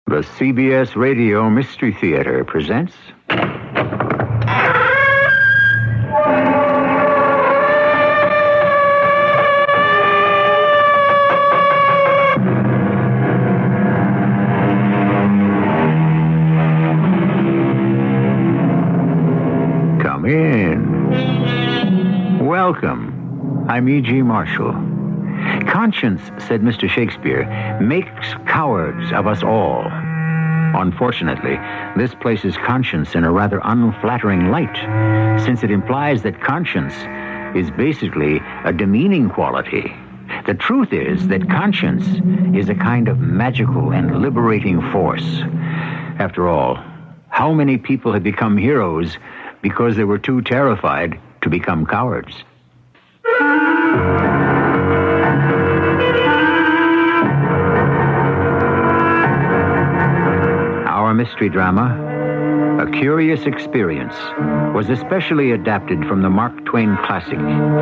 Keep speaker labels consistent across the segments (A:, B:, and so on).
A: The CBS Radio Mystery Theater presents... Come in. Welcome. I'm E.G. Marshall. Conscience, said Mr. Shakespeare, makes cowards of us all. Unfortunately, this places conscience in a rather unflattering light, since it implies that conscience is basically a demeaning quality. The truth is that conscience is a kind of magical and liberating force. After all, how many people have become heroes because they were too terrified to become cowards? Our mystery drama, A Curious Experience, was especially adapted from the Mark Twain classic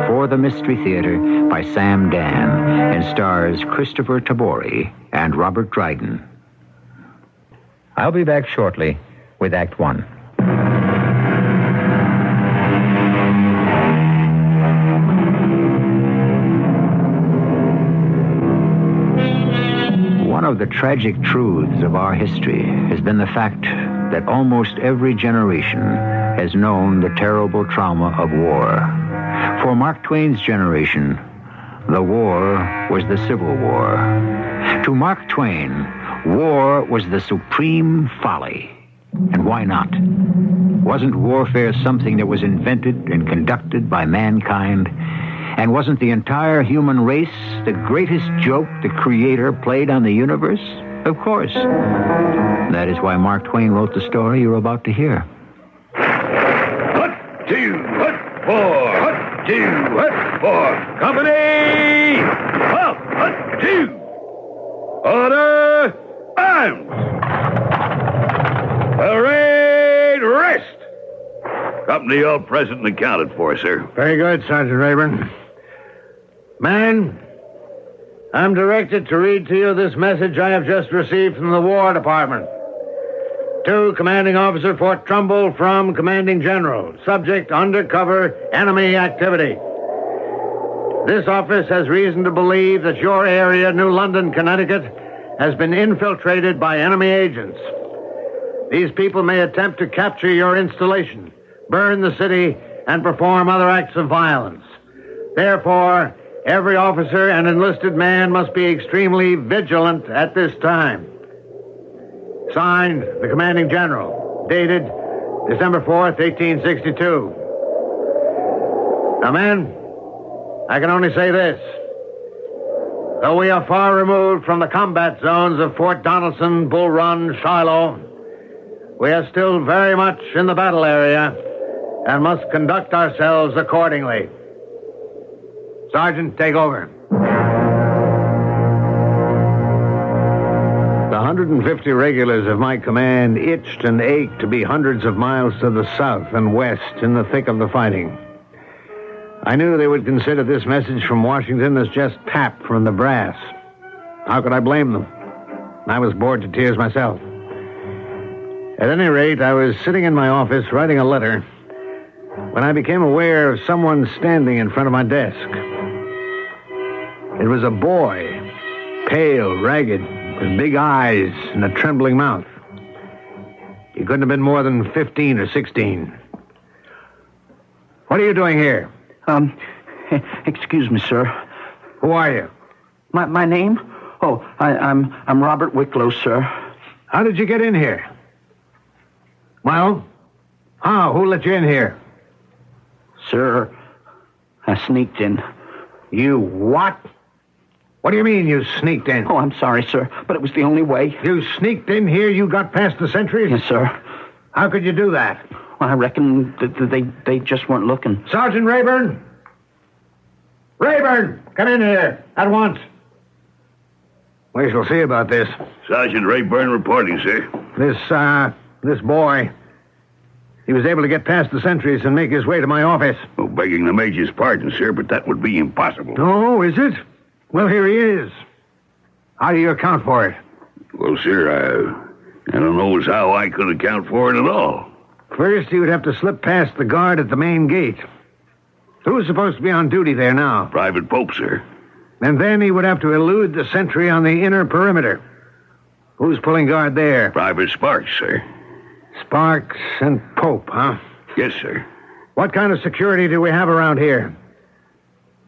A: For the Mystery Theater by Sam Dan and stars Christopher Tabori and Robert Dryden. I'll be back shortly with Act One. One of the tragic truths of our history has been the fact that almost every generation has known the terrible trauma of war. For Mark Twain's generation, the war was the Civil War. To Mark Twain, war was the supreme folly. And why not? Wasn't warfare something that was invented and conducted by mankind? And wasn't the entire human race the greatest joke the Creator played on the universe? Of course. That is why Mark Twain wrote the story you're about to hear.
B: Hut, two, hut, four, hut, two, hut, four. Company! Up, hut, two. Order, arms. Parade, rest. Company all present and accounted for, sir.
C: Very good, Sergeant Rayburn. Man, I'm directed to read to you this message I have just received from the War Department. To Commanding Officer, Fort Trumbull, from Commanding General. Subject, undercover enemy activity. This office has reason to believe that your area, New London, Connecticut, has been infiltrated by enemy agents. These people may attempt to capture your installation, burn the city, and perform other acts of violence. Therefore, every officer and enlisted man must be extremely vigilant at this time. Signed, the Commanding General. Dated December 4th, 1862. Now, men, I can only say this. Though we are far removed from the combat zones of Fort Donelson, Bull Run, Shiloh, we are still very much in the battle area and must conduct ourselves accordingly. Sergeant, take over. The 150 regulars of my command itched and ached to be hundreds of miles to the south and west in the thick of the fighting. I knew they would consider this message from Washington as just pap from the brass. How could I blame them? I was bored to tears myself. At any rate, I was sitting in my office writing a letter when I became aware of someone standing in front of my desk. It was a boy, pale, ragged, with big eyes and a trembling mouth. He couldn't have been more than 15 or 16. What are you doing here?
D: Excuse me, sir.
C: Who are you?
D: My name? Oh, I'm Robert Wicklow, sir.
C: How did you get in here? Well, how? Who let you in here?
D: Sir, I sneaked in.
C: You what? What do you mean you sneaked in?
D: Oh, I'm sorry, sir, but it was the only way.
C: You sneaked in here? You got past the sentries?
D: Yes, sir.
C: How could you do that?
D: Well, I reckon they just weren't looking.
C: Sergeant Rayburn? Rayburn, come in here at once. We shall see about this.
B: Sergeant Rayburn reporting, sir.
C: This boy, he was able to get past the sentries and make his way to my office.
B: Oh, begging the Major's pardon, sir, but that would be impossible.
C: Oh, is it? Well, here he is. How do you account for it?
B: Well, sir, I don't know as how I could account for it at all.
C: First, he would have to slip past the guard at the main gate. Who's supposed to be on duty there now?
B: Private Pope, sir.
C: And then he would have to elude the sentry on the inner perimeter. Who's pulling guard there?
B: Private Sparks, sir.
C: Sparks and Pope, huh?
B: Yes, sir.
C: What kind of security do we have around here?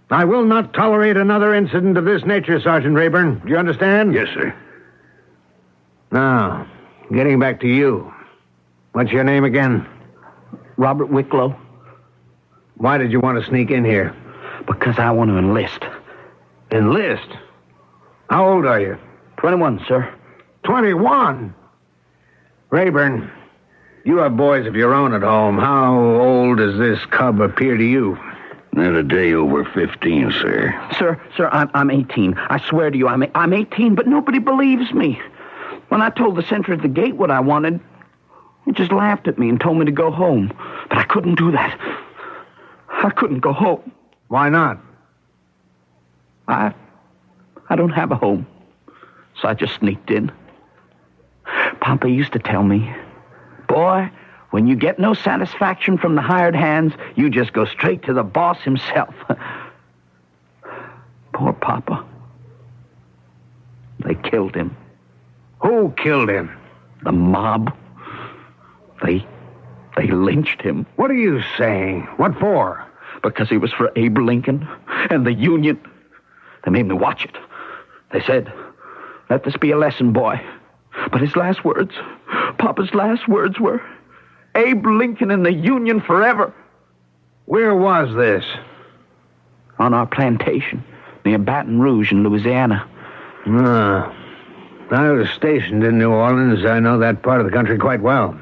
C: I will not tolerate another incident of this nature, Sergeant Rayburn. Do you understand?
B: Yes, sir.
C: Now, getting back to you. What's your name again?
D: Robert Wicklow.
C: Why did you want to sneak in here?
D: Because I want to enlist.
C: Enlist? How old are you?
D: 21, sir.
C: 21? Rayburn, you have boys of your own at home. How old does this cub appear to you?
B: Not a day over 15, sir.
D: Sir, I'm 18. I swear to you, I'm 18, but nobody believes me. When I told the sentry at the gate what I wanted, he just laughed at me and told me to go home. But I couldn't do that. I couldn't go home.
C: Why not?
D: I don't have a home. So I just sneaked in. Papa used to tell me, boy, when you get no satisfaction from the hired hands, you just go straight to the boss himself. Poor Papa. They killed him.
C: Who killed him?
D: The mob. They lynched him.
C: What are you saying? What for?
D: Because he was for Abe Lincoln and the Union. They made me watch it. They said, let this be a lesson, boy. But his last words, Papa's last words were, Abe Lincoln and the Union forever.
C: Where was this?
D: On our plantation, near Baton Rouge in Louisiana.
C: I was stationed in New Orleans. I know that part of the country quite well.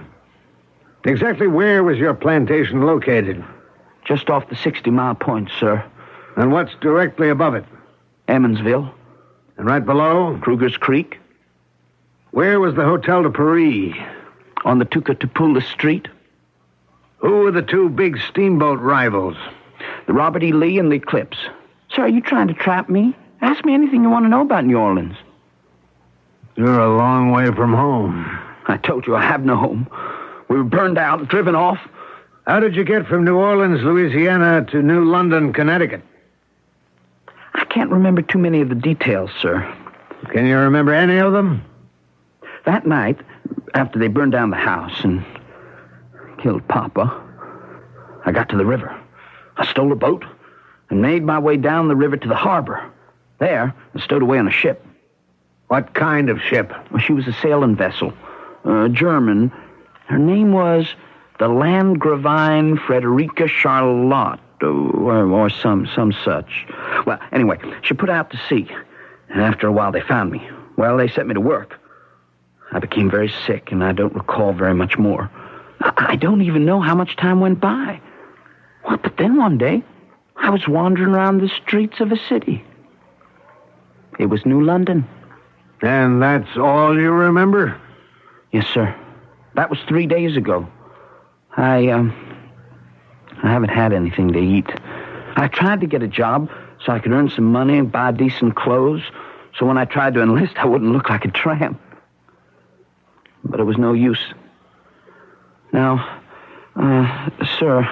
C: Exactly where was your plantation located?
D: Just off the 60-mile point, sir.
C: And what's directly above it?
D: Emmonsville.
C: And right below?
D: Kruger's Creek.
C: Where was the Hotel de Paris?
D: On the Tucatapula Street.
C: Who were the two big steamboat rivals?
D: The Robert E. Lee and the Eclipse. Sir, are you trying to trap me? Ask me anything you want to know about New Orleans.
C: You're a long way from home.
D: I told you I have no home. We were burned out, driven off.
C: How did you get from New Orleans, Louisiana, to New London, Connecticut?
D: I can't remember too many of the details, sir.
C: Can you remember any of them?
D: That night, after they burned down the house and killed Papa, I got to the river. I stole a boat and made my way down the river to the harbor. There, I stowed away on a ship.
C: What kind of ship?
D: Well, she was a sailing vessel. German. Her name was the Landgravine Frederica Charlotte, or some such. Well, anyway, she put out to sea, and after a while they found me. Well, they set me to work. I became very sick, and I don't recall very much more. I don't even know how much time went by. Well, but then one day, I was wandering around the streets of a city. It was New London.
C: And that's all you remember?
D: Yes, sir. That was 3 days ago. I haven't had anything to eat. I tried to get a job so I could earn some money and buy decent clothes, so when I tried to enlist, I wouldn't look like a tramp. But it was no use. Now, sir,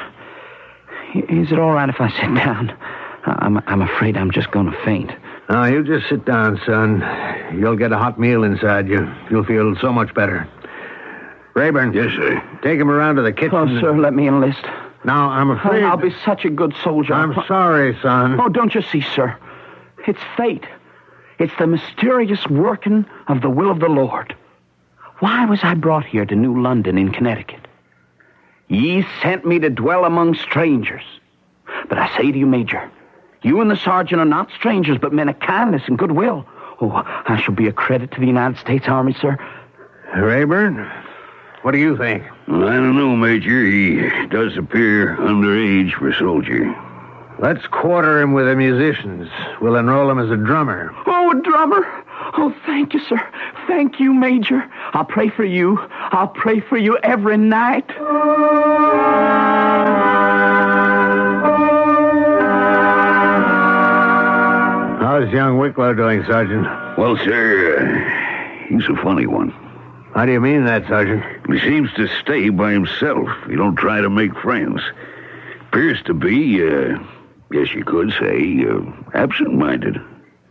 D: is it all right if I sit down? I'm afraid I'm just going to faint.
C: Now, you just sit down, son. You'll get a hot meal inside you. You'll feel so much better. Rayburn.
B: Yes, sir.
C: Take him around to the kitchen.
D: Oh, sir, let me enlist.
C: Now, I'm afraid...
D: I'll be such a good soldier.
C: I'm sorry, son.
D: Oh, don't you see, sir? It's fate. It's the mysterious working of the will of the Lord. Why was I brought here to New London in Connecticut? Ye sent me to dwell among strangers. But I say to you, Major, you and the sergeant are not strangers, but men of kindness and goodwill. Oh, I shall be a credit to the United States Army, sir.
C: Rayburn, what do you think?
B: Well, I don't know, Major. He does appear underage for a soldier.
C: Let's quarter him with the musicians. We'll enroll him as a drummer.
D: Oh, a drummer. Oh, thank you, sir. Thank you, Major. I'll pray for you. I'll pray for you every night.
C: How's young Wicklow doing, Sergeant?
B: Well, sir, he's a funny one.
C: How do you mean that, Sergeant?
B: He seems to stay by himself. He don't try to make friends. Appears to be, guess you could say, absent-minded.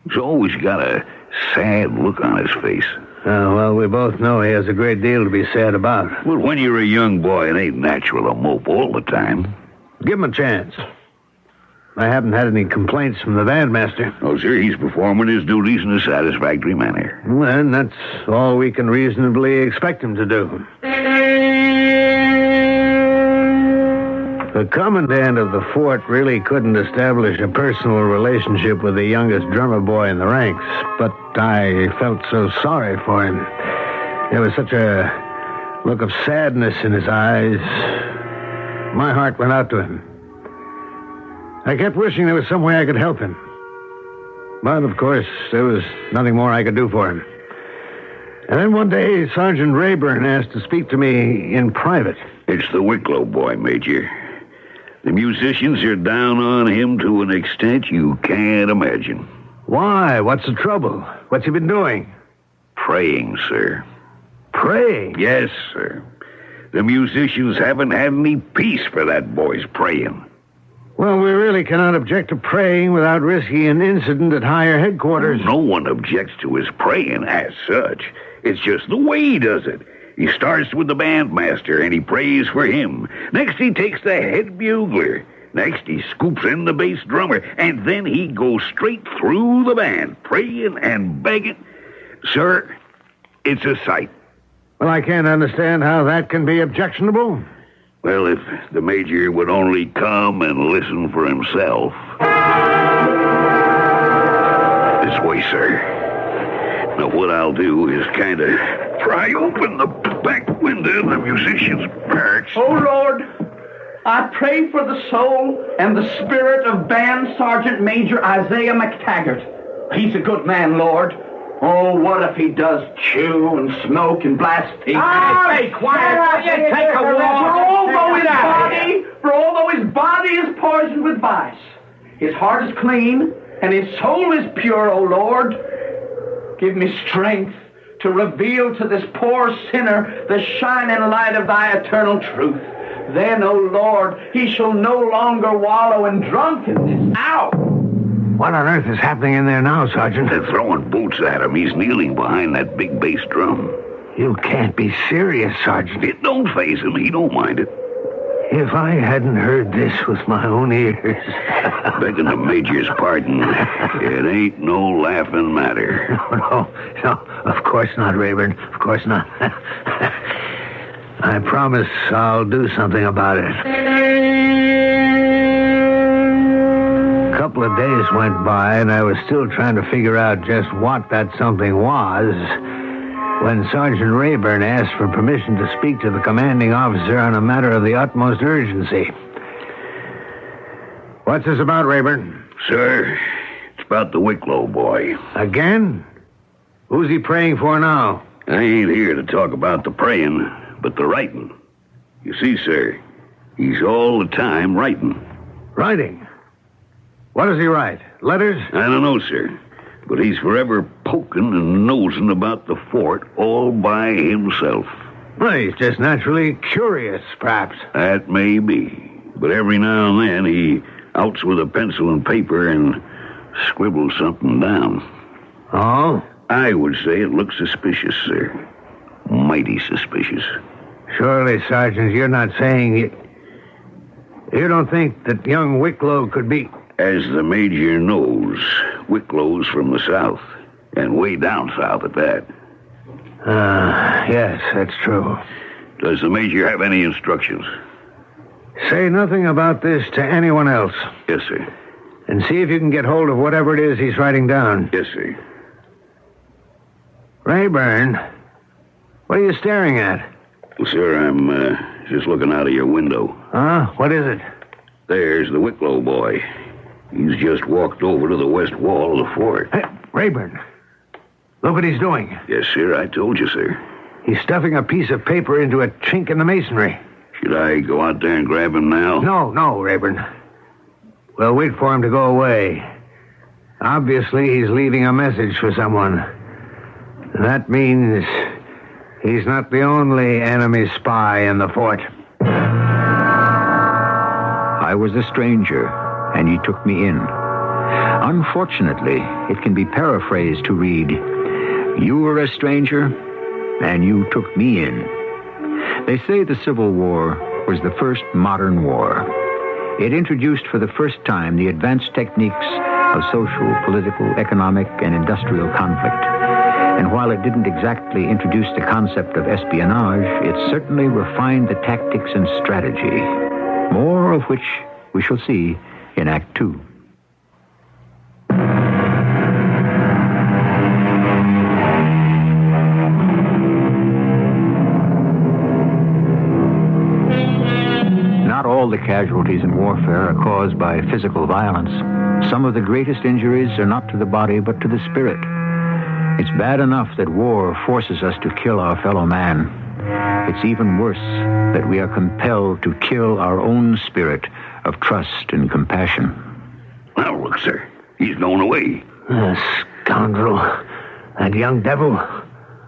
B: He's always got a sad look on his face.
C: Well, we both know he has a great deal to be sad about.
B: Well, when you're a young boy, it ain't natural to mope all the time.
C: Give him a chance. I haven't had any complaints from the bandmaster.
B: Oh, sir, he's performing his duties in a satisfactory manner.
C: Well, that's all we can reasonably expect him to do. The commandant of the fort really couldn't establish a personal relationship with the youngest drummer boy in the ranks, but I felt so sorry for him. There was such a look of sadness in his eyes. My heart went out to him. I kept wishing there was some way I could help him. But, of course, there was nothing more I could do for him. And then one day, Sergeant Rayburn asked to speak to me in private.
B: It's the Wicklow boy, Major. The musicians are down on him to an extent you can't imagine.
C: Why? What's the trouble? What's he been doing?
B: Praying, sir.
C: Praying?
B: Yes, sir. The musicians haven't had any peace for that boy's praying.
C: Well, we really cannot object to praying without risking an incident at higher headquarters.
B: No one objects to his praying as such. It's just the way he does it. He starts with the bandmaster, and he prays for him. Next, he takes the head bugler. Next, he scoops in the bass drummer. And then he goes straight through the band, praying and begging. Sir, it's a sight.
C: Well, I can't understand how that can be objectionable.
B: Well, if the Major would only come and listen for himself. This way, sir. Now, what I'll do is kind of pry open the back window of the musician's barracks.
D: Oh, Lord, I pray for the soul and the spirit of Band Sergeant Major Isaiah McTaggart. He's a good man, Lord. Oh, what if he does chew and smoke and blaspheme?
E: Hey, quiet! You take a walk.
D: For although his body is poisoned with vice, his heart is clean and his soul is pure, O Lord. Give me strength to reveal to this poor sinner the shining light of thy eternal truth. Then, O Lord, he shall no longer wallow in drunkenness. Ow!
C: What on earth is happening in there now, Sergeant?
B: They're throwing boots at him. He's kneeling behind that big bass drum.
C: You can't be serious, Sergeant.
B: It don't faze him. He don't mind it.
C: If I hadn't heard this with my own ears...
B: Begging the Major's pardon, it ain't no laughing matter.
C: No, of course not, Rayburn. Of course not. I promise I'll do something about it. A couple of days went by, and I was still trying to figure out just what that something was when Sergeant Rayburn asked for permission to speak to the commanding officer on a matter of the utmost urgency. What's this about, Rayburn?
B: Sir, it's about the Wicklow boy.
C: Again? Who's he praying for now?
B: I ain't here to talk about the praying, but the writing. You see, sir, he's all the time writing.
C: Writing? What does he write? Letters?
B: I don't know, sir. But he's forever poking and nosing about the fort all by himself.
C: Well, he's just naturally curious, perhaps.
B: That may be. But every now and then he outs with a pencil and paper and scribbles something down.
C: Oh?
B: I would say it looks suspicious, sir. Mighty suspicious.
C: Surely, Sergeant, you're not saying you don't think that young Wicklow could be...
B: As the Major knows, Wicklow's from the south, and way down south at that.
C: Yes, that's true.
B: Does the Major have any instructions?
C: Say nothing about this to anyone else.
B: Yes, sir.
C: And see if you can get hold of whatever it is he's writing down.
B: Yes, sir.
C: Rayburn, what are you staring at?
B: Well, sir, I'm just looking out of your window.
C: Huh? What is it?
B: There's the Wicklow boy. He's just walked over to the west wall of the fort.
C: Hey, Rayburn, look what he's doing.
B: Yes, sir, I told you, sir.
C: He's stuffing a piece of paper into a chink in the masonry.
B: Should I go out there and grab him now?
C: No, Rayburn. We'll wait for him to go away. Obviously, he's leaving a message for someone. That means He's not the only enemy spy in the fort.
A: I was a stranger, and he took me in. Unfortunately, it can be paraphrased to read, "You were a stranger, and you took me in." They say the Civil War was the first modern war. It introduced for the first time the advanced techniques of social, political, economic, and industrial conflict. And while it didn't exactly introduce the concept of espionage, it certainly refined the tactics and strategy, more of which we shall see in Act 2. Not all the casualties in warfare are caused by physical violence. Some of the greatest injuries are not to the body, but to the spirit. It's bad enough that war forces us to kill our fellow man. It's even worse that we are compelled to kill our own spirit of trust and compassion.
B: Now, look, sir. He's going away.
C: Scoundrel. That young devil.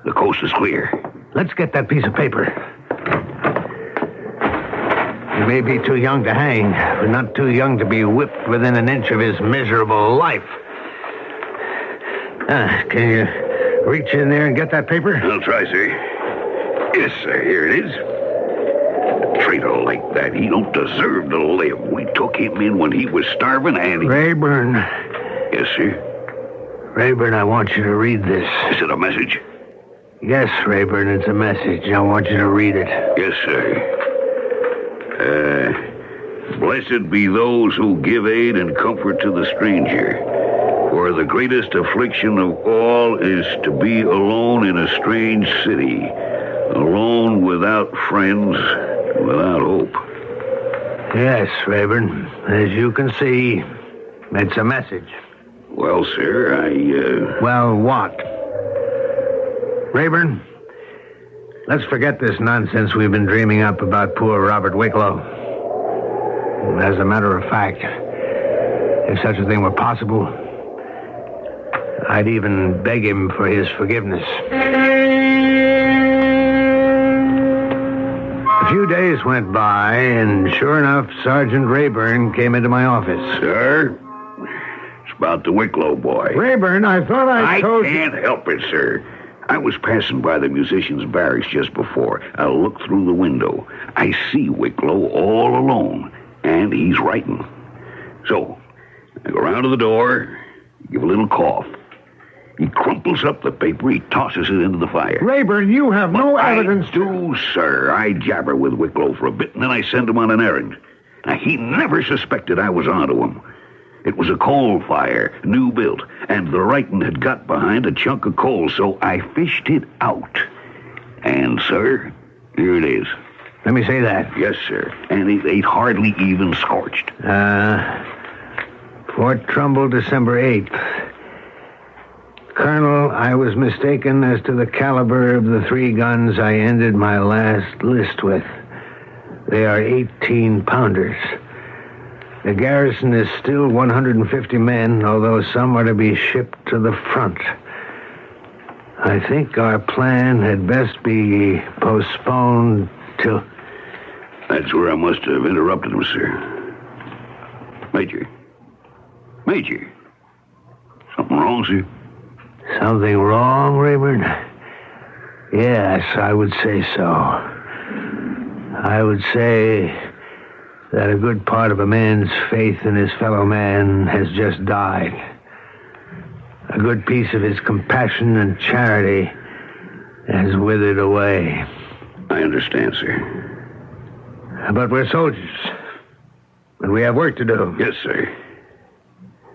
B: The coast is clear.
C: Let's get that piece of paper. He may be too young to hang, but not too young to be whipped within an inch of his miserable life. Can you reach in there and get that paper?
B: I'll try, sir. Yes, sir. Here it is. A traitor like that, he don't deserve to live. We took him in when he was starving, and
C: Rayburn.
B: Yes, sir.
C: Rayburn, I want you to read this.
B: Is it a message?
C: Yes, Rayburn, it's a message. I want you to read it.
B: Yes, sir. Blessed be those who give aid and comfort to the stranger. For the greatest affliction of all is to be alone in a strange city, alone without friends, without hope.
C: Yes, Rayburn. As you can see, it's a message.
B: Well, sir,
C: Well, what? Rayburn, let's forget this nonsense we've been dreaming up about poor Robert Wicklow. As a matter of fact, if such a thing were possible, I'd even beg him for his forgiveness. A few days went by, and sure enough, Sergeant Rayburn came into my office.
B: Sir, it's about the Wicklow boy.
C: Rayburn, I thought I told you...
B: I can't help it, sir. I was passing by the musicians' barracks just before. I looked through the window. I see Wicklow all alone, and he's writing. So, I go around to the door, give a little cough. He crumples up the paper, he tosses it into the fire.
C: Rayburn, you have no evidence
B: I do, sir. I jabber with Wicklow for a bit, and then I send him on an errand. Now, he never suspected I was onto him. It was a coal fire, new built, and the writing had got behind a chunk of coal, so I fished it out. And, sir, here it is.
C: Let me say that.
B: Yes, sir. And it ain't hardly even scorched.
C: Fort Trumbull, December 8th. Colonel, I was mistaken as to the caliber of the 3 guns I ended my last list with. They are 18-pounders. The garrison is still 150 men, although some are to be shipped to the front. I think our plan had best be postponed till...
B: That's where I must have interrupted him, sir. Major. Something wrong, sir?
C: Something wrong, Rayburn? Yes, I would say so. I would say that a good part of a man's faith in his fellow man has just died. A good piece of his compassion and charity has withered away.
B: I understand, sir.
C: But we're soldiers, and we have work to do.
B: Yes, sir.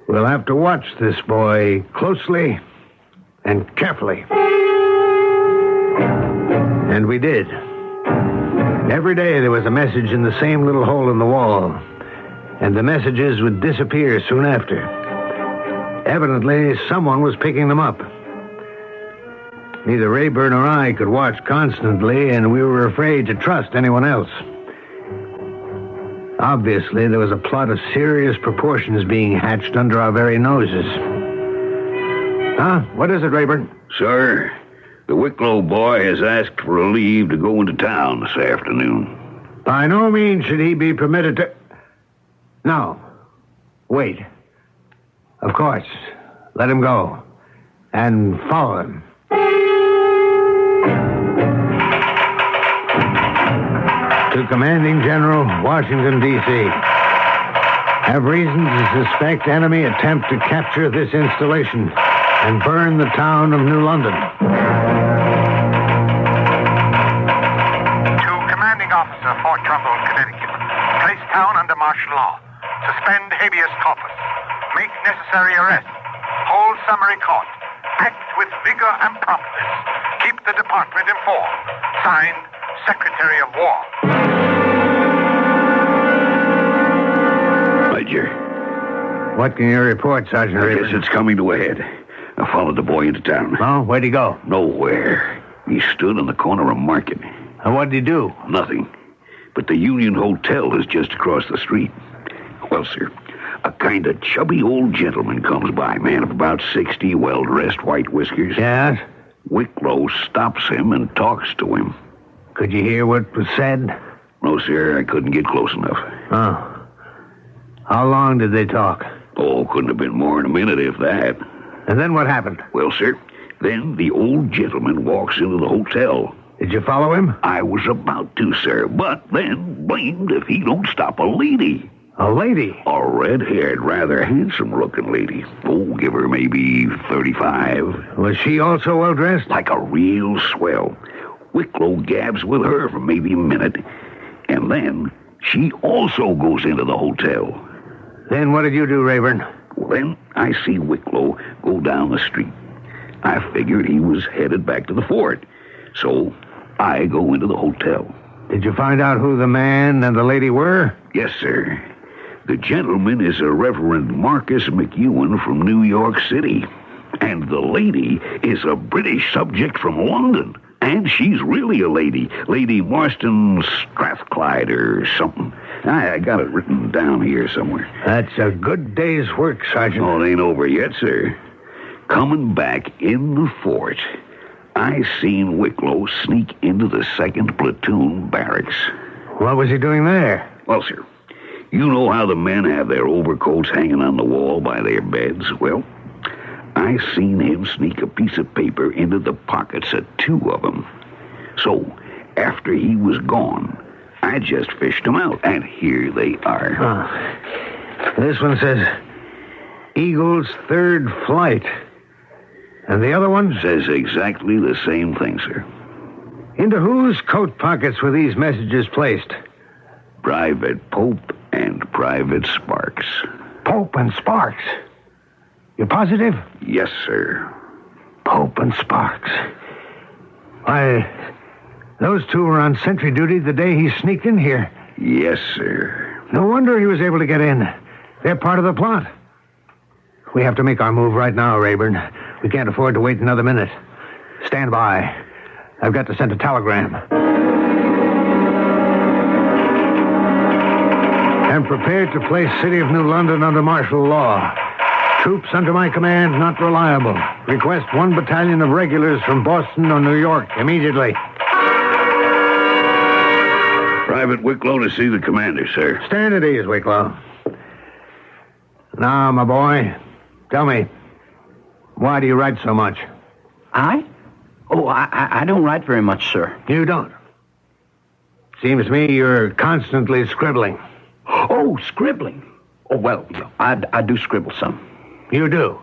C: We'll have to watch this boy closely and carefully. And we did. Every day there was a message in the same little hole in the wall, and the messages would disappear soon after. Evidently, someone was picking them up. Neither Rayburn or I could watch constantly, and we were afraid to trust anyone else. Obviously, there was a plot of serious proportions being hatched under our very noses. Huh? What is it, Rayburn?
B: Sir, The Wicklow boy has asked for a leave to go into town this afternoon.
C: By no means should he be permitted to... No. Wait. Of course. Let him go. And follow him. To Commanding General, Washington, D.C. Have reason to suspect enemy attempt to capture this installation and burn the town of New London.
F: To Commanding Officer, Fort Trumbull, Connecticut. Place town under martial law. Suspend habeas corpus. Make necessary arrests. Hold summary court. Act with vigor and promptness. Keep the department informed. Signed, Secretary of War.
B: Major.
C: What can you report, Sergeant
B: I guess
C: Raven?
B: it's coming to a head. I followed the boy into town.
C: Oh, where'd he go?
B: Nowhere. He stood on the corner of Market.
C: And what'd he do?
B: Nothing. But the Union Hotel is just across the street. Well, sir, a kind of chubby old gentleman comes by, man of about 60, well-dressed, white whiskers.
C: Yes?
B: Wicklow stops him and talks to him.
C: Could you hear what was said?
B: No, sir, I couldn't get close enough.
C: Oh. How long did they talk?
B: Oh, couldn't have been more than a minute, if that.
C: And then what happened?
B: Well, sir, then the old gentleman walks into the hotel.
C: Did you follow him?
B: I was about to, sir, but then blamed if he don't stop a lady.
C: A lady?
B: A red-haired, rather handsome-looking lady. Oh, give her maybe 35.
C: Was she also well-dressed?
B: Like a real swell. Wicklow gabs with her for maybe a minute, and then she also goes into the hotel.
C: Then what did you do, Rayburn?
B: Well, then I see Wicklow go down the street. I figured he was headed back to the fort, so I go into the hotel.
C: Did you find out who the man and the lady were?
B: Yes, sir. The gentleman is a Reverend Marcus McEwen from New York City, and the lady is a British subject from London. And she's really a lady. Lady Marston Strathclyde or something. I got it written down here somewhere.
C: That's a good day's work, Sergeant.
B: Oh, it ain't over yet, sir. Coming back in the fort, I seen Wicklow sneak into the 2nd Platoon barracks.
C: What was he doing there?
B: Well, sir, you know how the men have their overcoats hanging on the wall by their beds? Well, I seen him sneak a piece of paper into the pockets of 2 of them. So, after he was gone, I just fished them out, and here they are.
C: This one says, Eagle's 3rd flight. And the other one?
B: Says exactly the same thing, sir.
C: Into whose coat pockets were these messages placed?
B: Private Pope and Private Sparks.
C: Pope and Sparks. You positive?
B: Yes, sir.
C: Pope and Sparks. Why, those 2 were on sentry duty the day he sneaked in here.
B: Yes, sir.
C: No wonder he was able to get in. They're part of the plot. We have to make our move right now, Rayburn. We can't afford to wait another minute. Stand by. I've got to send a telegram. Am prepared to place City of New London under martial law. Troops under my command not reliable. Request 1 battalion of regulars from Boston or New York immediately.
B: Private Wicklow to see the commander, sir.
C: Stand at ease, Wicklow. Now, my boy, tell me, why do you write so much?
D: I? Oh, I don't write very much, sir.
C: You don't? Seems to me you're constantly scribbling.
D: Oh, scribbling. Oh, well, I do scribble some.
C: You do?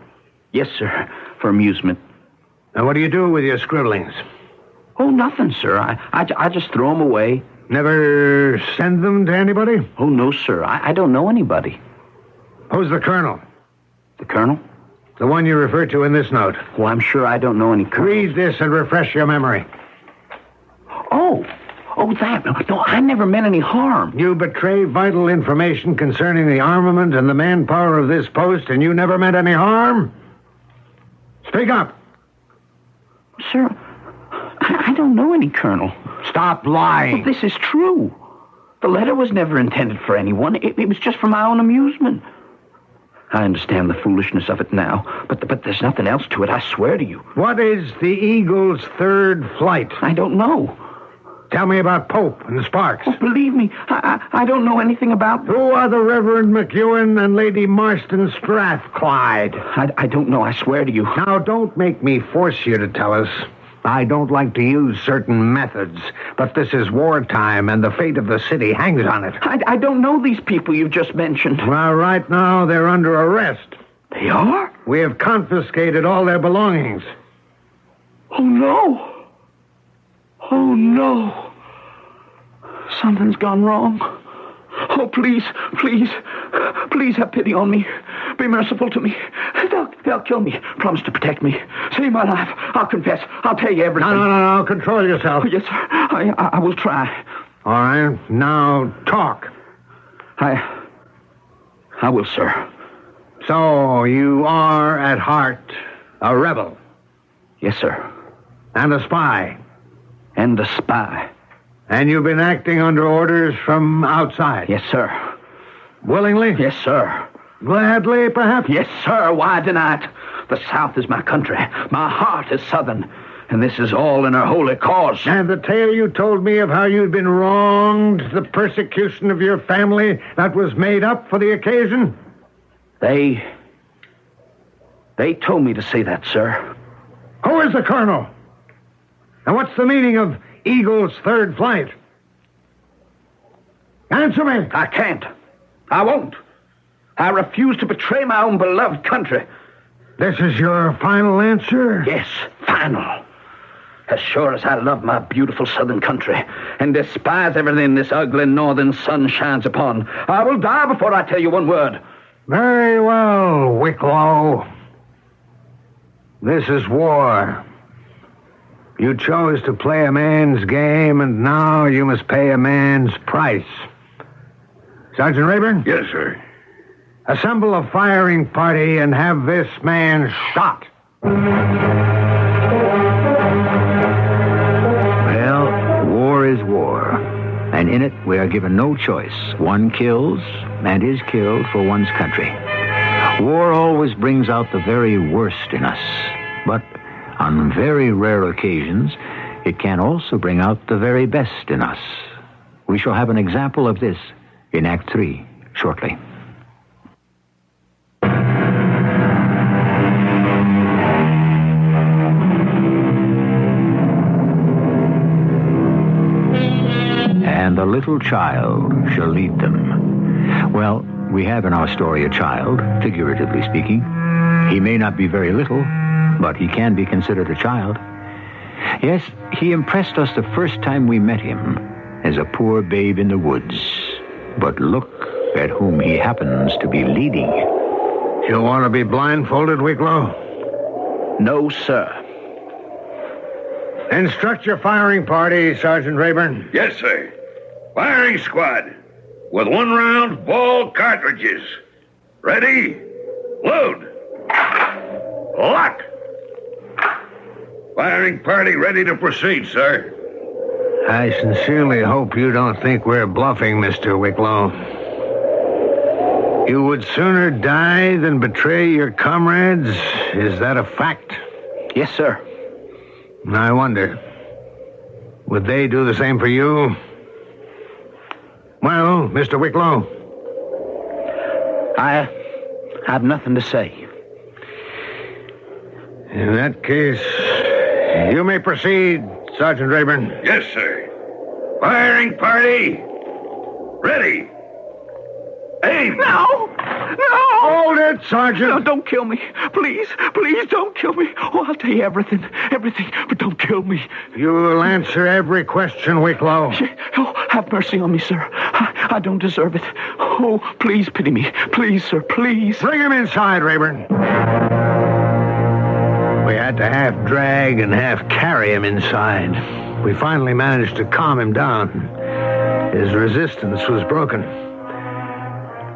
D: Yes, sir, for amusement.
C: And what do you do with your scribblings?
D: Oh, nothing, sir. I just throw them away.
C: Never send them to anybody?
D: Oh, no, sir. I don't know anybody.
C: Who's the colonel?
D: The colonel?
C: The one you refer to in this note.
D: Well, I'm sure I don't know any colonel.
C: Read this and refresh your memory.
D: Oh, that. No, I never meant any harm.
C: You betray vital information concerning the armament and the manpower of this post, and you never meant any harm? Speak up.
D: Sir, I don't know any colonel.
C: Stop lying.
D: Well, this is true. The letter was never intended for anyone. It was just for my own amusement. I understand the foolishness of it now, but there's nothing else to it, I swear to you.
C: What is the Eagle's third flight?
D: I don't know.
C: Tell me about Pope and the Sparks.
D: Oh, believe me, I don't know anything about them.
C: Who are the Reverend McEwen and Lady Marston Strathclyde?
D: I don't know, I swear to you.
C: Now, don't make me force you to tell us. I don't like to use certain methods, but this is wartime, and the fate of the city hangs on it.
D: I don't know these people you've just mentioned.
C: Well, right now, they're under arrest.
D: They are?
C: We have confiscated all their belongings.
D: Oh, no. Oh, no. Something's gone wrong. Oh, please, please, please have pity on me. Be merciful to me. They'll kill me. Promise to protect me. Save my life. I'll confess. I'll tell you everything.
C: No. Control yourself.
D: Oh, yes, sir. I will try.
C: All right. Now, talk.
D: I will, sir.
C: So, you are, at heart, a rebel?
D: Yes, sir.
C: And a spy?
D: And a spy.
C: And you've been acting under orders from outside?
D: Yes, sir.
C: Willingly?
D: Yes, sir.
C: Gladly, perhaps?
D: Yes, sir. Why deny it? The South is my country. My heart is Southern. And this is all in her holy cause.
C: And the tale you told me of how you'd been wronged, the persecution of your family, that was made up for the occasion?
D: They told me to say that, sir.
C: Who is the colonel? And what's the meaning of Eagle's third flight? Answer me.
D: I can't. I won't. I refuse to betray my own beloved country.
C: This is your final answer?
D: Yes, final. As sure as I love my beautiful southern country and despise everything this ugly northern sun shines upon, I will die before I tell you one word.
C: Very well, Wicklow. This is war. You chose to play a man's game, and now you must pay a man's price. Sergeant Rayburn?
B: Yes, sir.
C: Assemble a firing party and have this man shot.
A: Well, war is war. And in it, we are given no choice. One kills and is killed for one's country. War always brings out the very worst in us. But on very rare occasions, it can also bring out the very best in us. We shall have an example of this in Act 3 shortly. And the little child shall lead them. Well, we have in our story a child, figuratively speaking. He may not be very little, but he can be considered a child. Yes, he impressed us the first time we met him as a poor babe in the woods. But look at whom he happens to be leading.
C: You want to be blindfolded, Wicklow?
D: No, sir.
C: Instruct your firing party, Sergeant Rayburn.
B: Yes, sir. Firing squad. With 1 round ball cartridges. Ready? Load. Lock. Firing party ready to proceed, sir.
C: I sincerely hope you don't think we're bluffing, Mr. Wicklow. You would sooner die than betray your comrades? Is that a fact?
D: Yes, sir.
C: I wonder, would they do the same for you? Well, Mr. Wicklow?
D: I have nothing to say.
C: In that case, you may proceed, Sergeant Rayburn.
B: Yes, sir. Firing party. Ready. Aim.
D: No!
C: Hold it, Sergeant.
D: No, don't kill me. Please, please don't kill me. Oh, I'll tell you everything, but don't kill me.
C: You will answer every question, Wicklow.
D: Oh, have mercy on me, sir. I don't deserve it. Oh, please pity me. Please, sir, please.
C: Bring him inside, Rayburn. We had to half drag and half carry him inside. We finally managed to calm him down. His resistance was broken.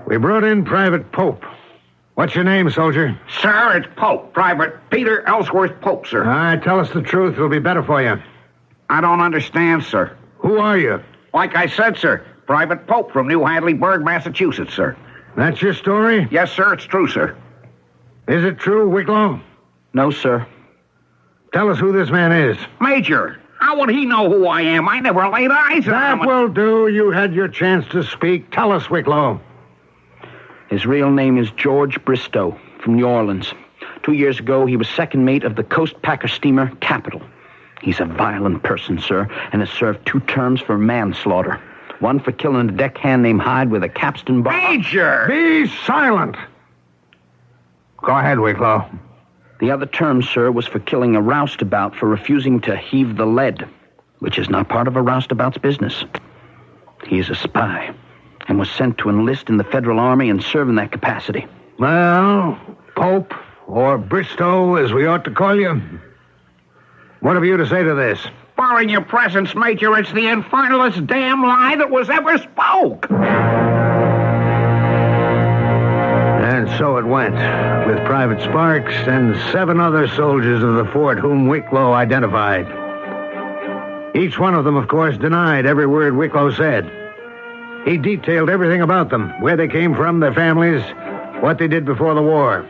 C: We brought in Private Pope. What's your name, soldier?
E: Sir, it's Pope. Private Peter Ellsworth Pope, sir.
C: All right, tell us the truth. It'll be better for you.
E: I don't understand, sir.
C: Who are you?
E: Like I said, sir, Private Pope from New Hadleyburg, Massachusetts, sir.
C: That's your story?
E: Yes, sir, it's true, sir.
C: Is it true, Wicklow?
D: No, sir.
C: Tell us who this man is.
E: Major, how would he know who I am? I never laid eyes on him.
C: That will do. You had your chance to speak. Tell us, Wicklow.
D: His real name is George Bristow, from New Orleans. 2 years ago, he was second mate of the Coast Packer steamer Capital. He's a violent person, sir, and has served 2 terms for manslaughter. One for killing a deckhand named Hyde with a capstan bar.
E: Major!
C: Be silent. Go ahead, Wicklow.
D: The other term, sir, was for killing a roustabout for refusing to heave the lead, which is not part of a roustabout's business. He is a spy and was sent to enlist in the Federal Army and serve in that capacity.
C: Well, Pope, or Bristow, as we ought to call you, what have you to say to this?
E: Barring your presence, Major, it's the infernalest damn lie that was ever spoke.
C: And so it went, with Private Sparks and 7 other soldiers of the fort whom Wicklow identified. Each one of them, of course, denied every word Wicklow said. He detailed everything about them, where they came from, their families, what they did before the war.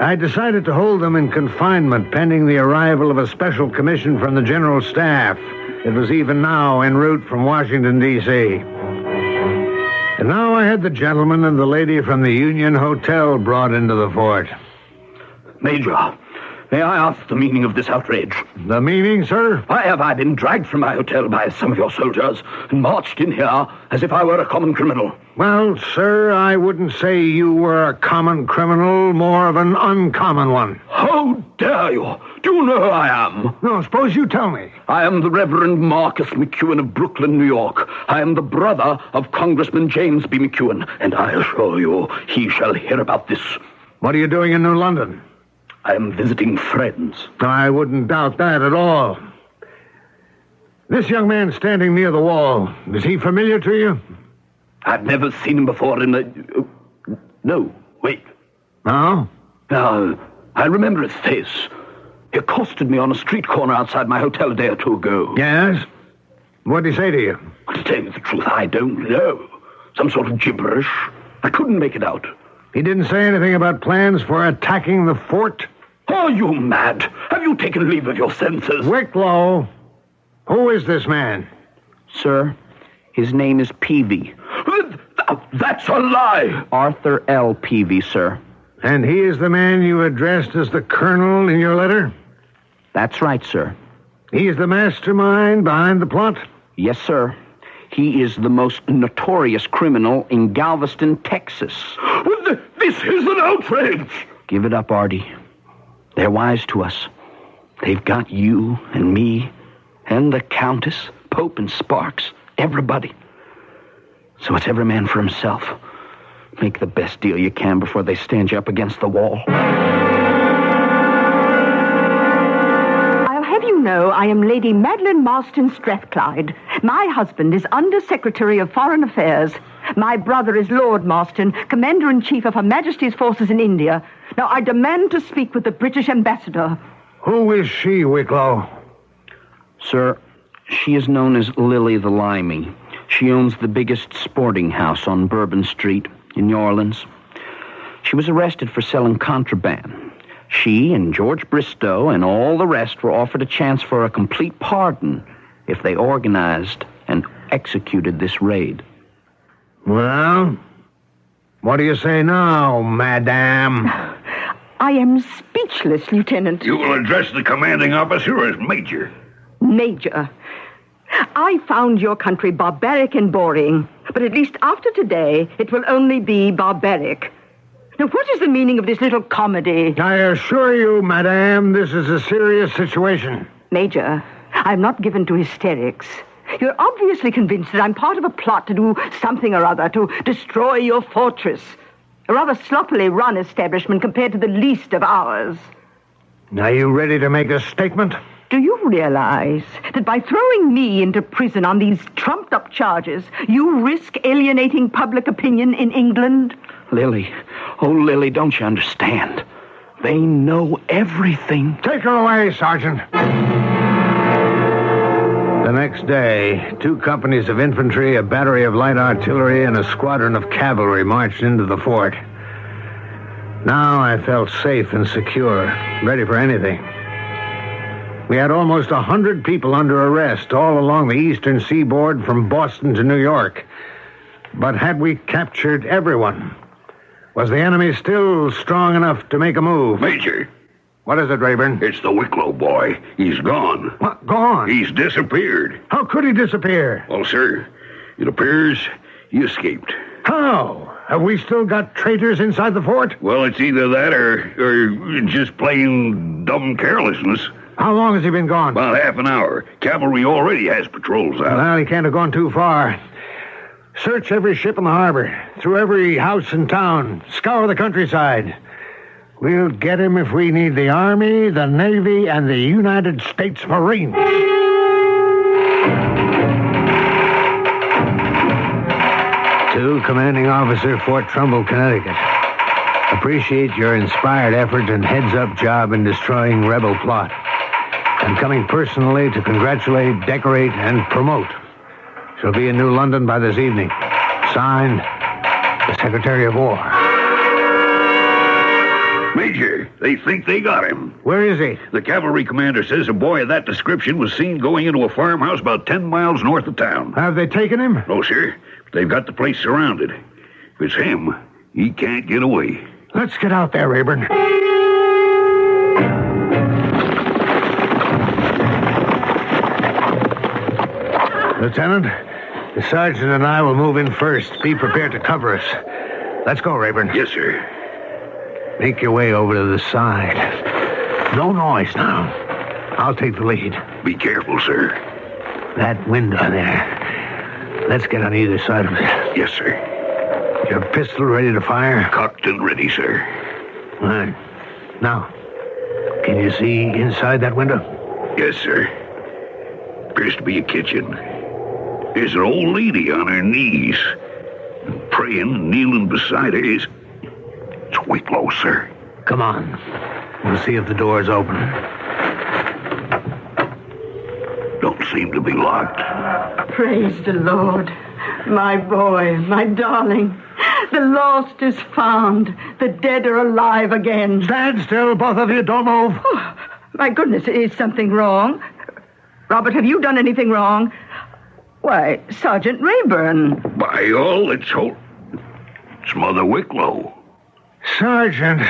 C: I decided to hold them in confinement pending the arrival of a special commission from the General Staff. It was even now en route from Washington, D.C. And now I had the gentleman and the lady from the Union Hotel brought into the fort.
D: Major, may I ask the meaning of this outrage?
C: The meaning, sir?
D: Why have I been dragged from my hotel by some of your soldiers and marched in here as if I were a common criminal?
C: Well, sir, I wouldn't say you were a common criminal, more of an uncommon one.
D: How dare you? Do you know who I am?
C: No, suppose you tell me.
D: I am the Reverend Marcus McEwen of Brooklyn, New York. I am the brother of Congressman James B. McEwen, and I assure you he shall hear about this.
C: What are you doing in New London?
D: I am visiting friends.
C: I wouldn't doubt that at all. This young man standing near the wall, is he familiar to you?
D: I've never seen him before in the... No, wait.
C: No?
D: I remember his face. He accosted me on a street corner outside my hotel a day or 2 ago.
C: Yes? What did he say to you?
D: To tell you the truth, I don't know. Some sort of gibberish. I couldn't make it out.
C: He didn't say anything about plans for attacking the fort?
D: Are you mad? Have you taken leave of your senses?
C: Wicklow, who is this man?
D: Sir, his name is Peavy. That's a lie! Arthur L. Peavy, sir.
C: And he is the man you addressed as the colonel in your letter?
D: That's right, sir.
C: He is the mastermind behind the plot?
D: Yes, sir. He is the most notorious criminal in Galveston, Texas. This is an outrage! Give it up, Artie. They're wise to us. They've got you and me and the Countess, Pope and Sparks, everybody. So it's every man for himself. Make the best deal you can before they stand you up against the wall.
G: I'll have you know I am Lady Madeline Marston Strathclyde. My husband is Under Secretary of Foreign Affairs. My brother is Lord Marston, Commander-in-Chief of Her Majesty's forces in India. Now, I demand to speak with the British ambassador.
C: Who is she, Wicklow?
D: Sir, she is known as Lily the Limey. She owns the biggest sporting house on Bourbon Street in New Orleans. She was arrested for selling contraband. She and George Bristow and all the rest were offered a chance for a complete pardon if they organized and executed this raid.
C: Well, what do you say now, madame?
G: I am speechless, Lieutenant.
B: You will address the commanding officer as Major.
G: Major. I found your country barbaric and boring, but at least after today, it will only be barbaric. Now, what is the meaning of this little comedy?
C: I assure you, madame, this is a serious situation.
G: Major, I'm not given to hysterics. You're obviously convinced that I'm part of a plot to do something or other, to destroy your fortress. A rather sloppily run establishment compared to the least of ours.
C: Are you ready to make a statement?
G: Do you realize that by throwing me into prison on these trumped-up charges, you risk alienating public opinion in England?
D: Lily, oh, Lily, don't you understand? They know everything.
C: Take her away, Sergeant. The next next day, 2 companies of infantry, a battery of light artillery, and a squadron of cavalry marched into the fort. Now I felt safe and secure, ready for anything. We had almost 100 people under arrest all along the eastern seaboard from Boston to New York. But had we captured everyone? Was the enemy still strong enough to make a move?
B: Major,
C: What is it, Rayburn?
B: it's the Wicklow boy. He's gone.
C: What? Gone?
B: He's disappeared.
C: How could he disappear?
B: Well, sir, it appears he escaped.
C: How? Have we still got traitors inside the fort?
B: Well, it's either that or just plain dumb carelessness.
C: How long has he been gone?
B: About half an hour. Cavalry already has patrols out.
C: Well, he can't have gone too far. Search every ship in the harbor, through every house in town, scour the countryside. We'll get him if we need the Army, the Navy, and the United States Marines. To Commanding Officer, Fort Trumbull, Connecticut. Appreciate your inspired effort and heads-up job in destroying rebel plot. I'm coming personally to congratulate, decorate, and promote. Shall be in New London by this evening. Signed, the Secretary of War.
B: Major, they think they got him.
C: Where is he?
B: The cavalry commander says a boy of that description was seen going into a farmhouse about 10 miles north of town.
C: Have they taken him?
B: No, sir. They've got the place surrounded. If it's him, he can't get away.
C: Let's get out there, Rayburn. Lieutenant, the sergeant and I will move in first. Be prepared to cover us. Let's go, Rayburn.
B: Yes, sir.
C: Make your way over to the side. No noise now. I'll take the lead.
B: Be careful, sir.
C: That window there. Let's get on either side of it.
B: Yes, sir.
C: Your pistol ready to fire?
B: Cocked and ready, sir.
C: All right. Now, can you see inside that window?
B: Yes, sir. Appears to be a kitchen. There's an old lady on her knees. Praying and kneeling beside her is... It's Wicklow, sir.
C: Come on. We'll see if the door's open.
B: Don't seem to be locked.
G: Praise the Lord. My boy, my darling. The lost is found. The dead are alive again.
C: Stand still, both of you. Don't move.
G: Oh, my goodness, is something wrong? Robert, have you done anything wrong? Why, Sergeant Rayburn.
B: By all that's holy... It's Mother Wicklow.
C: Sergeant,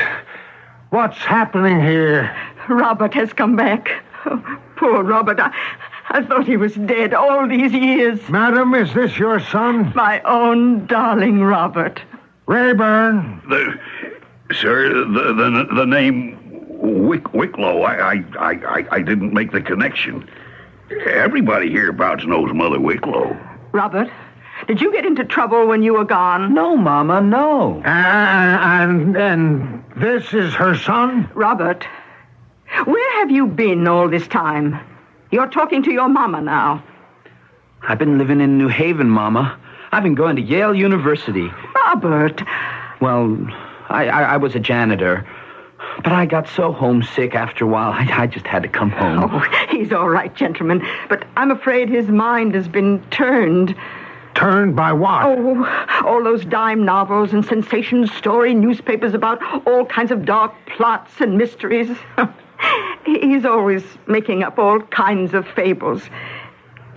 C: what's happening here?
G: Robert has come back. Oh, poor Robert. I thought he was dead all these years.
C: Madam, is this your son?
G: My own darling Robert.
C: Rayburn.
B: The name Wicklow. I didn't make the connection. Everybody hereabouts knows Mother Wicklow.
G: Robert, did you get into trouble when you were gone?
D: No, Mama, no.
C: And this is her son?
G: Robert, where have you been all this time? You're talking to your mama now.
D: I've been living in New Haven, Mama. I've been going to Yale University.
G: Robert.
D: Well, I was a janitor. But I got so homesick after a while, I just had to come home.
G: Oh, he's all right, gentlemen. But I'm afraid his mind has been turned.
C: Turned by what?
G: Oh, all those dime novels and sensation story newspapers about all kinds of dark plots and mysteries. He's always making up all kinds of fables.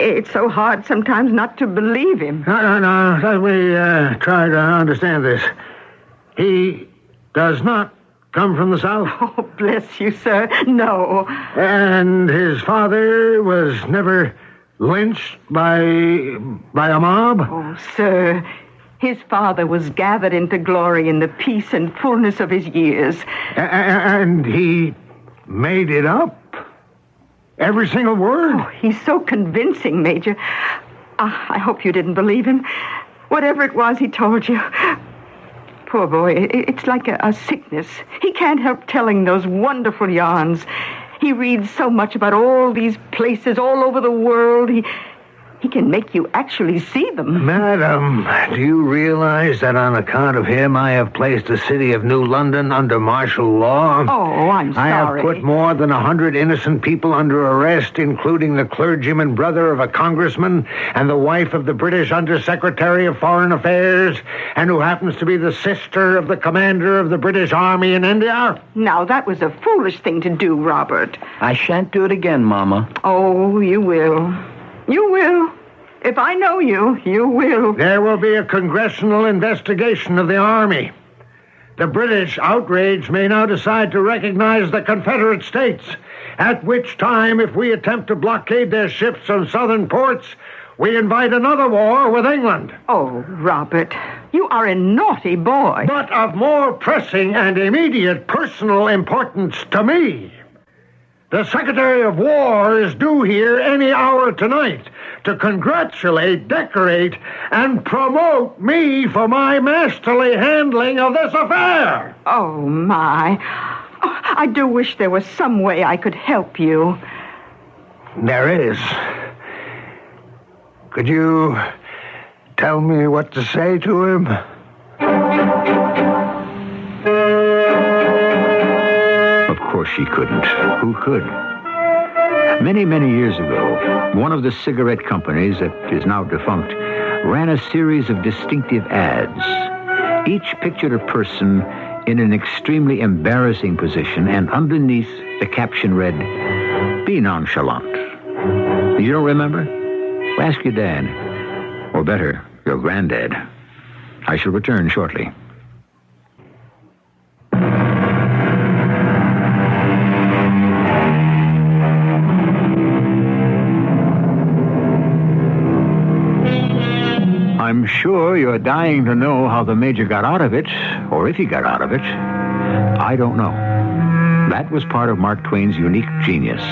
G: It's so hard sometimes not to believe him.
C: No. Let me try to understand this. He does not come from the South?
G: Oh, bless you, sir. No.
C: And his father was never lynched by a mob?
G: Oh, sir, his father was gathered into glory in the peace and fullness of his years.
C: And he made it up? Every single word?
G: Oh, he's so convincing, Major. I hope you didn't believe him. Whatever it was he told you. Poor boy, it's like a sickness. He can't help telling those wonderful yarns. He reads so much about all these places all over the world. He can make you actually see them.
C: Madam, do you realize that on account of him I have placed the city of New London under martial law?
G: Oh, I'm sorry.
C: I have put more than 100 innocent people under arrest, including the clergyman brother of a congressman and the wife of the British Undersecretary of Foreign Affairs, and who happens to be the sister of the commander of the British Army in India.
G: Now, that was a foolish thing to do, Robert.
D: I shan't do it again, Mama.
G: Oh, you will. You will. If I know you, you will.
C: There will be a congressional investigation of the Army. The British, outraged, may now decide to recognize the Confederate States, at which time, if we attempt to blockade their ships from southern ports, we invite another war with England.
G: Oh, Robert, you are a naughty boy.
C: But of more pressing and immediate personal importance to me. The Secretary of War is due here any hour tonight to congratulate, decorate, and promote me for my masterly handling of this affair.
G: Oh, my. Oh, I do wish there was some way I could help you.
C: There is. Could you tell me what to say to him?
A: Of course she couldn't. Who could? Many, many years ago, one of the cigarette companies that is now defunct ran a series of distinctive ads. Each pictured a person in an extremely embarrassing position, and underneath the caption read, "Be nonchalant." You don't remember? Well, ask your dad. Or better, your granddad. I shall return shortly. I'm sure you're dying to know how the Major got out of it, or if he got out of it. I don't know. That was part of Mark Twain's unique genius.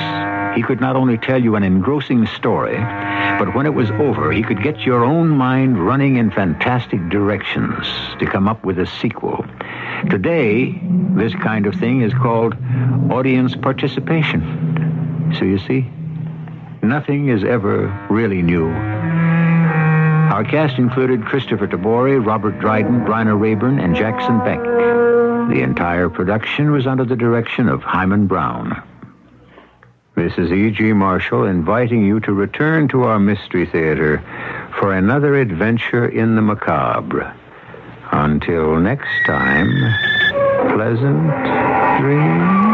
A: He could not only tell you an engrossing story, but when it was over, he could get your own mind running in fantastic directions to come up with a sequel. Today, this kind of thing is called audience participation. So you see, nothing is ever really new. Our cast included Christopher Tabori, Robert Dryden, Bryna Rayburn, and Jackson Beck. The entire production was under the direction of Hyman Brown. This is E.G. Marshall inviting you to return to our Mystery Theater for another adventure in the macabre. Until next time, pleasant dreams.